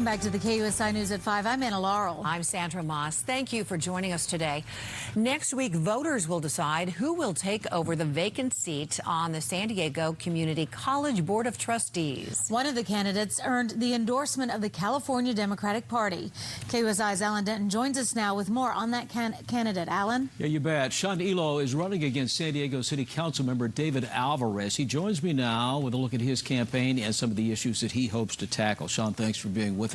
Welcome back to the KUSI News at 5. I'm Anna Laurel. I'm Sandra Moss. Thank you for joining us today. Next week, voters will decide who will take over the vacant seat on the San Diego Community College Board of Trustees. One of the candidates earned the endorsement of the California Democratic Party. KUSI's Alan Denton joins us now with more on that candidate. Alan? Yeah, you bet. Sean Elo is running against San Diego City Council member David Alvarez. He joins me now with a look at his campaign and some of the issues that he hopes to tackle. Sean, thanks for being with us.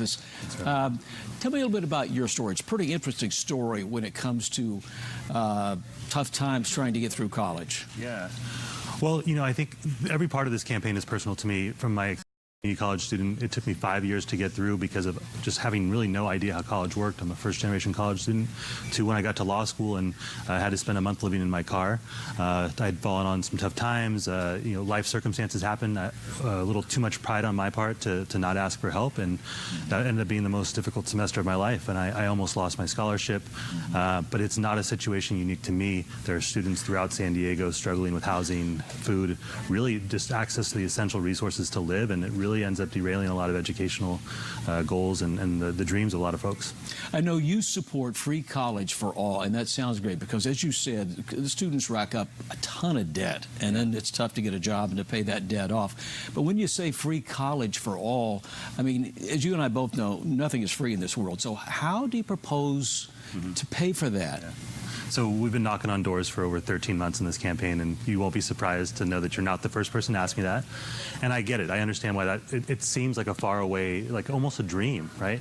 Tell me a little bit about your story. It's a pretty interesting story when it comes to tough times trying to get through college. Yeah. Well, you know, I think every part of this campaign is personal to me. From my college student, it took me 5 years to get through because of just having really no idea how college worked. I'm a first-generation college student, to when I got to law school and had to spend a month living in my car. I'd fallen on some tough times. You know, life circumstances happened. A little too much pride on my part to not ask for help, and that ended up being the most difficult semester of my life. And I almost lost my scholarship. But it's not a situation unique to me. There are students throughout San Diego struggling with housing, food, really just access to the essential resources to live, and it really ends up derailing a lot of educational goals and the dreams of a lot of folks. I know you support free college for all, and that sounds great because, as you said, the students rack up a ton of debt, and then it's tough to get a job and to pay that debt off. But when you say free college for all, I mean, as you and I both know, nothing is free in this world. So how do you propose to pay for that? Yeah. So we've been knocking on doors for over 13 months in this campaign, and you won't be surprised to know that you're not the first person to ask me that. And I get it. I understand why that it seems like a far away, like almost a dream, right?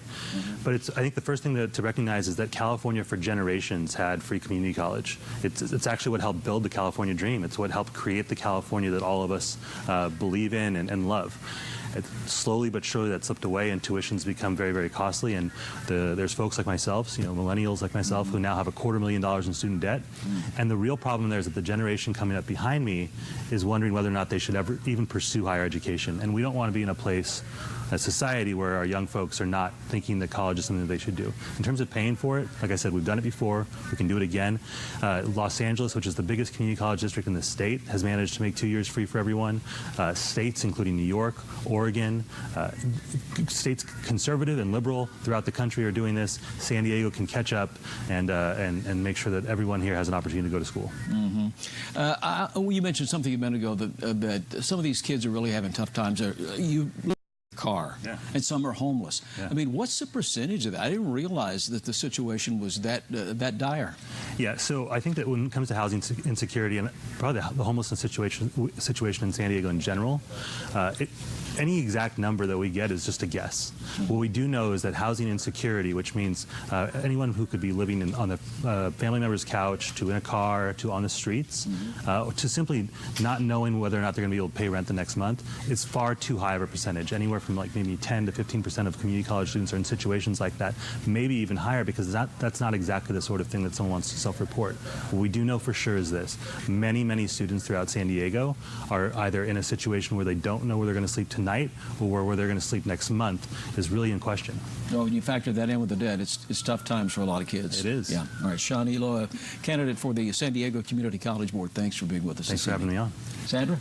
But I think the first thing to recognize is that California for generations had free community college. It's actually what helped build the California dream. It's what helped create the California that all of us believe in and love. Slowly but surely that slipped away, and tuition's become very, very costly. And there's folks like myself, you know, millennials like myself, who now have $250,000 in student debt. And the real problem there is that the generation coming up behind me is wondering whether or not they should ever even pursue higher education. And we don't want to be in a place, a society, where our young folks are not thinking that college is something that they should do. In terms of paying for it, like I said, we've done it before. We can do it again. Los Angeles, which is the biggest community college district in the state, has managed to make 2 years free for everyone. States, including New York, Oregon, states conservative and liberal throughout the country are doing this. San Diego can catch up and make sure that everyone here has an opportunity to go to school. You mentioned something a minute ago that some of these kids are really having tough times. Car, and some are homeless. I mean, what's the percentage of that? I didn't realize that the situation was that dire. Yeah, so I think that when it comes to housing insecurity and probably the homelessness situation in San Diego in general, any exact number that we get is just a guess. What we do know is that housing insecurity, which means anyone who could be living on a family member's couch, to in a car, to on the streets, to simply not knowing whether or not they're going to be able to pay rent the next month, is far too high of a percentage. Anywhere from like maybe 10 to 15% of community college students are in situations like that, maybe even higher, because that's not exactly the sort of thing that someone wants to self-report. What we do know for sure is this: many students throughout San Diego are either in a situation where they don't know where they're going to sleep tonight, or where they're going to sleep next month is really in question. No, when you factor that in with the debt, it's tough times for a lot of kids. It is. Yeah. All right, Sean Elo, candidate for the San Diego Community College Board. Thanks for being with us. Thanks for having me on. Sandra?